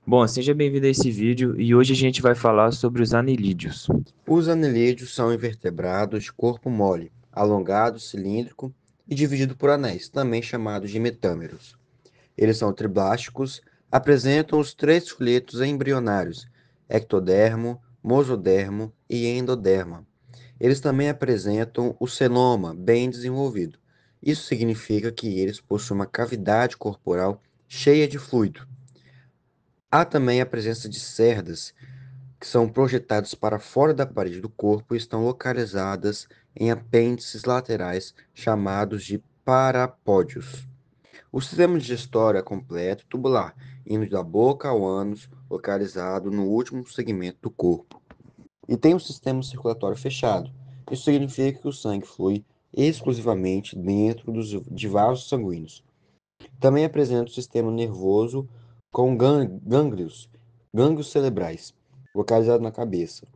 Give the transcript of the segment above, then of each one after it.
Bom, seja bem-vindo a esse vídeo e hoje a gente vai falar sobre os anelídeos. Os anelídeos são invertebrados de corpo mole, alongado, cilíndrico e dividido por anéis, também chamados de metâmeros. Eles são triblásticos, apresentam os três esqueletos embrionários, ectodermo, mosodermo e endoderma. Eles também apresentam o celoma bem desenvolvido. Isso significa que eles possuem uma cavidade corporal cheia de fluido. Há também a presença de cerdas, que são projetadas para fora da parede do corpo e estão localizadas em apêndices laterais chamados de parapódios. O sistema digestório é completo e tubular, indo da boca ao ânus, localizado no último segmento do corpo. E tem um sistema circulatório fechado. Isso significa que o sangue flui exclusivamente dentro de vasos sanguíneos. Também apresenta o sistema nervoso com gânglios cerebrais, localizado na cabeça.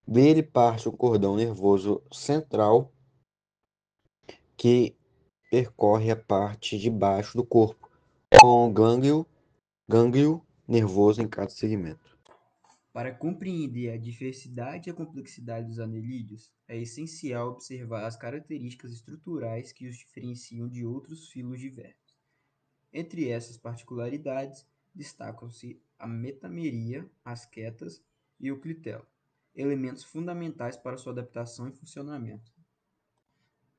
Dele parte o cordão nervoso central que percorre a parte de baixo do corpo, com gânglio nervoso em cada segmento. Para compreender a diversidade e a complexidade dos anelídeos, é essencial observar as características estruturais que os diferenciam de outros filos de vermes. Entre essas particularidades, destacam-se a metameria, as quetas e o clitelo, elementos fundamentais para sua adaptação e funcionamento.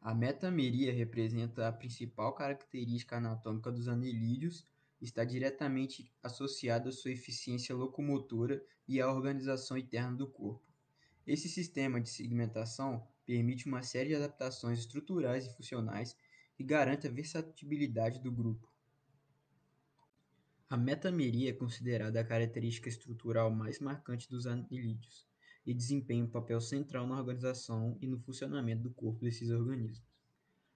A metameria representa a principal característica anatômica dos anelídeos e está diretamente associada à sua eficiência locomotora e à organização interna do corpo. Esse sistema de segmentação permite uma série de adaptações estruturais e funcionais que garante a versatilidade do grupo. A metameria é considerada a característica estrutural mais marcante dos anelídeos e desempenha um papel central na organização e no funcionamento do corpo desses organismos.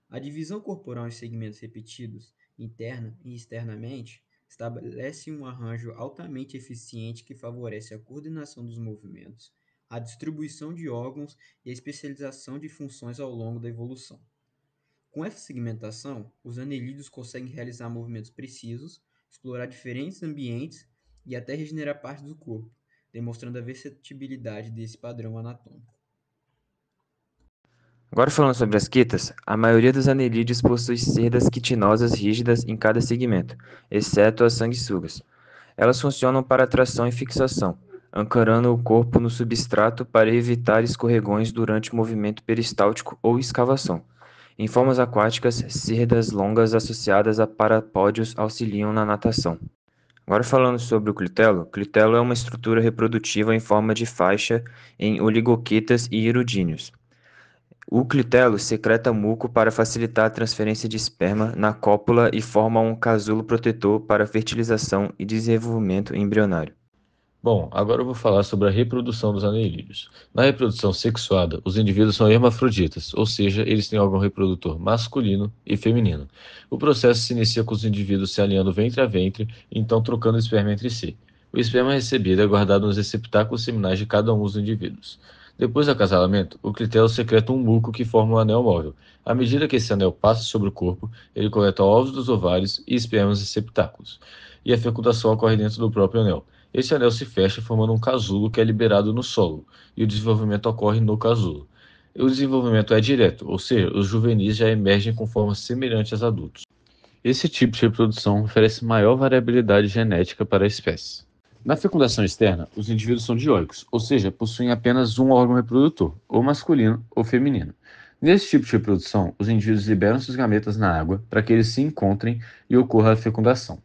A divisão corporal em segmentos repetidos, interna e externamente, estabelece um arranjo altamente eficiente que favorece a coordenação dos movimentos, a distribuição de órgãos e a especialização de funções ao longo da evolução. Com essa segmentação, os anelídeos conseguem realizar movimentos precisos, explorar diferentes ambientes e até regenerar partes do corpo, demonstrando a versatilidade desse padrão anatômico. Agora falando sobre as quitas, a maioria dos anelídeos possui cerdas quitinosas rígidas em cada segmento, exceto as sanguessugas. Elas funcionam para tração e fixação, ancorando o corpo no substrato para evitar escorregões durante o movimento peristáltico ou escavação. Em formas aquáticas, cerdas longas associadas a parapódios auxiliam na natação. Agora falando sobre o clitelo é uma estrutura reprodutiva em forma de faixa em oligoquitas e hirudíneos. O clitelo secreta muco para facilitar a transferência de esperma na cópula e forma um casulo protetor para fertilização e desenvolvimento embrionário. Bom, agora eu vou falar sobre a reprodução dos anelídeos. Na reprodução sexuada, os indivíduos são hermafroditas, ou seja, eles têm órgão reprodutor masculino e feminino. O processo se inicia com os indivíduos se alinhando ventre a ventre e então trocando esperma entre si. O esperma recebido é guardado nos receptáculos seminais de cada um dos indivíduos. Depois do acasalamento, o clitelo secreta um muco que forma um anel móvel. À medida que esse anel passa sobre o corpo, ele coleta ovos dos ovários e espermas receptáculos. E a fecundação ocorre dentro do próprio anel. Esse anel se fecha formando um casulo que é liberado no solo, e o desenvolvimento ocorre no casulo. O desenvolvimento é direto, ou seja, os juvenis já emergem com formas semelhantes aos adultos. Esse tipo de reprodução oferece maior variabilidade genética para a espécie. Na fecundação externa, os indivíduos são dioicos, ou seja, possuem apenas um órgão reprodutor, ou masculino ou feminino. Nesse tipo de reprodução, os indivíduos liberam seus gametas na água para que eles se encontrem e ocorra a fecundação.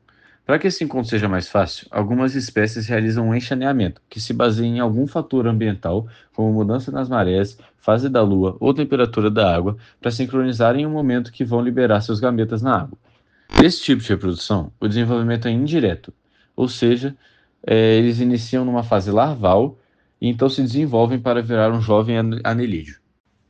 Para que esse encontro seja mais fácil, algumas espécies realizam um enxaneamento, que se baseia em algum fator ambiental, como mudança nas marés, fase da lua ou temperatura da água, para sincronizarem o momento que vão liberar seus gametas na água. Nesse tipo de reprodução, o desenvolvimento é indireto, ou seja, eles iniciam numa fase larval e então se desenvolvem para virar um jovem anelídeo.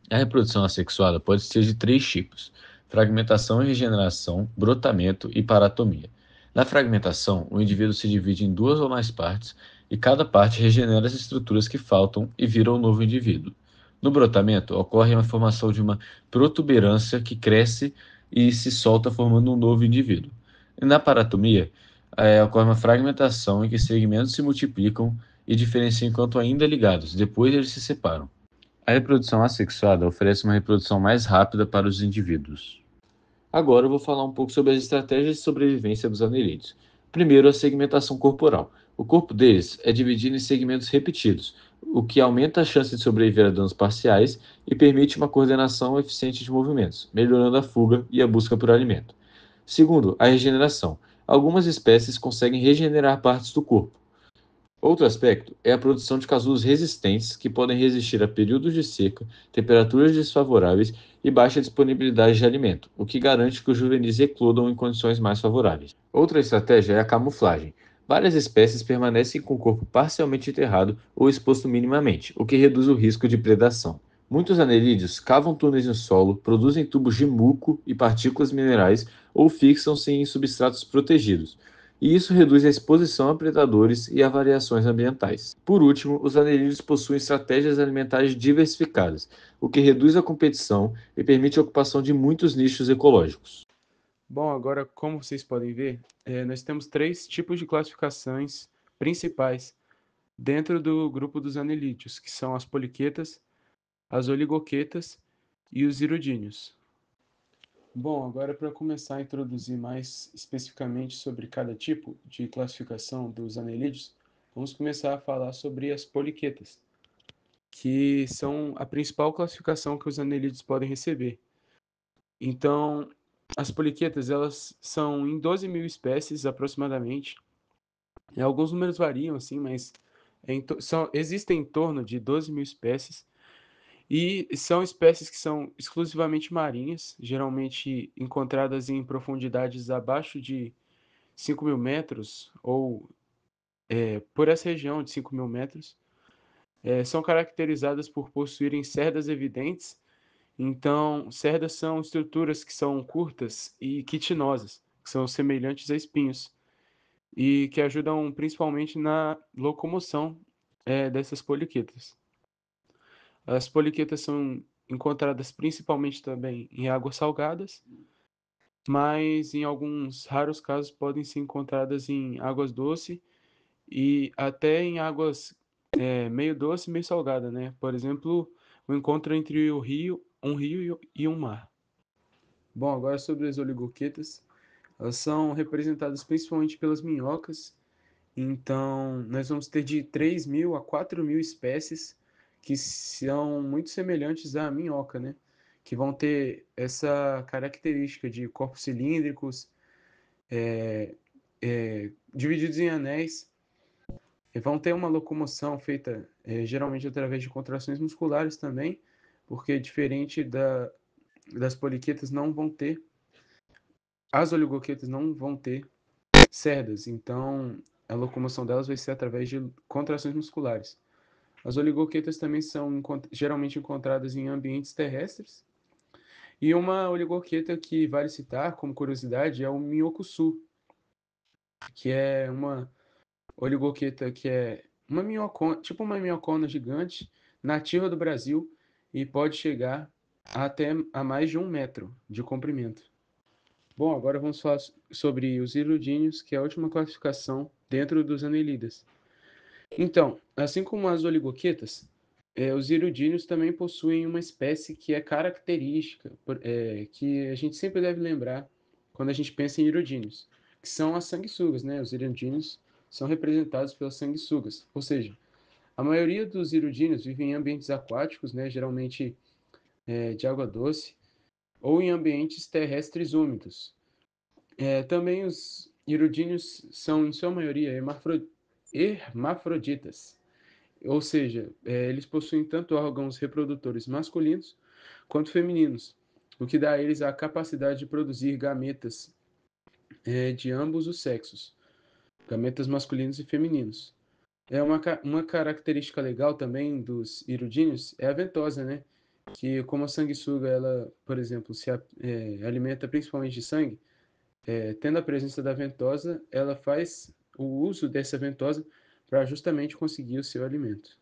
A reprodução assexuada pode ser de três tipos: fragmentação e regeneração, brotamento e paratomia. Na fragmentação, o indivíduo se divide em duas ou mais partes e cada parte regenera as estruturas que faltam e vira um novo indivíduo. No brotamento, ocorre a formação de uma protuberância que cresce e se solta formando um novo indivíduo. E na paratomia, ocorre uma fragmentação em que segmentos se multiplicam e diferenciam enquanto ainda ligados, depois eles se separam. A reprodução assexuada oferece uma reprodução mais rápida para os indivíduos. Agora eu vou falar um pouco sobre as estratégias de sobrevivência dos anelídeos. Primeiro, a segmentação corporal. O corpo deles é dividido em segmentos repetidos, o que aumenta a chance de sobreviver a danos parciais e permite uma coordenação eficiente de movimentos, melhorando a fuga e a busca por alimento. Segundo, a regeneração. Algumas espécies conseguem regenerar partes do corpo. Outro aspecto é a produção de casulos resistentes que podem resistir a períodos de seca, temperaturas desfavoráveis e baixa disponibilidade de alimento, o que garante que os juvenis eclodam em condições mais favoráveis. Outra estratégia é a camuflagem. Várias espécies permanecem com o corpo parcialmente enterrado ou exposto minimamente, o que reduz o risco de predação. Muitos anelídeos cavam túneis no solo, produzem tubos de muco e partículas minerais ou fixam-se em substratos protegidos, e isso reduz a exposição a predadores e a variações ambientais. Por último, os anelídeos possuem estratégias alimentares diversificadas, o que reduz a competição e permite a ocupação de muitos nichos ecológicos. Bom, agora, como vocês podem ver, nós temos três tipos de classificações principais dentro do grupo dos anelídeos, que são as poliquetas, as oligoquetas e os iridíneos. Bom, agora para começar a introduzir mais especificamente sobre cada tipo de classificação dos anelídeos, vamos começar a falar sobre as poliquetas, que são a principal classificação que os anelídeos podem receber. Então, as poliquetas, elas são em 12 mil espécies aproximadamente. E alguns números variam, assim, mas existem em torno de 12 mil espécies. E são espécies que são exclusivamente marinhas, geralmente encontradas em profundidades abaixo de 5 mil metros, ou por essa região de 5 mil metros. São caracterizadas por possuírem cerdas evidentes. Então, cerdas são estruturas que são curtas e quitinosas, que são semelhantes a espinhos, e que ajudam principalmente na locomoção dessas poliquetas. As poliquetas são encontradas principalmente também em águas salgadas, mas em alguns raros casos podem ser encontradas em águas doces e até em águas meio doce, meio salgada, né? Por exemplo, o encontro entre um rio e um mar. Bom, agora sobre as oligoquetas, elas são representadas principalmente pelas minhocas. Então, nós vamos ter de 3 mil a 4 mil espécies que são muito semelhantes à minhoca, né? Que vão ter essa característica de corpos cilíndricos, divididos em anéis, e vão ter uma locomoção feita geralmente através de contrações musculares também, porque diferente das poliquetas não vão ter, as oligoquetas não vão ter cerdas, então a locomoção delas vai ser através de contrações musculares. As oligoquetas também são geralmente encontradas em ambientes terrestres. E uma oligoqueta que vale citar como curiosidade é o minhocuçu, que é uma oligoqueta que é uma minhocona, tipo uma minhocona gigante, nativa do Brasil e pode chegar até a mais de 1 metro de comprimento. Bom, agora vamos falar sobre os iridíneos, que é a última classificação dentro dos anelídeos. Então, assim como as oligoquetas, os iridíneos também possuem uma espécie que é característica, que a gente sempre deve lembrar quando a gente pensa em iridíneos, que são as sanguessugas, né? Os iridíneos são representados pelas sanguessugas, ou seja, a maioria dos iridíneos vivem em ambientes aquáticos, né? Geralmente de água doce, ou em ambientes terrestres úmidos. Também os iridíneos são, em sua maioria, hermafroditas, ou seja, eles possuem tanto órgãos reprodutores masculinos quanto femininos, o que dá a eles a capacidade de produzir gametas de ambos os sexos, gametas masculinos e femininos. Uma característica legal também dos iridíneos é a ventosa, né? Que como a sanguessuga, ela, por exemplo, se alimenta principalmente de sangue, tendo a presença da ventosa, ela faz o uso dessa ventosa para justamente conseguir o seu alimento.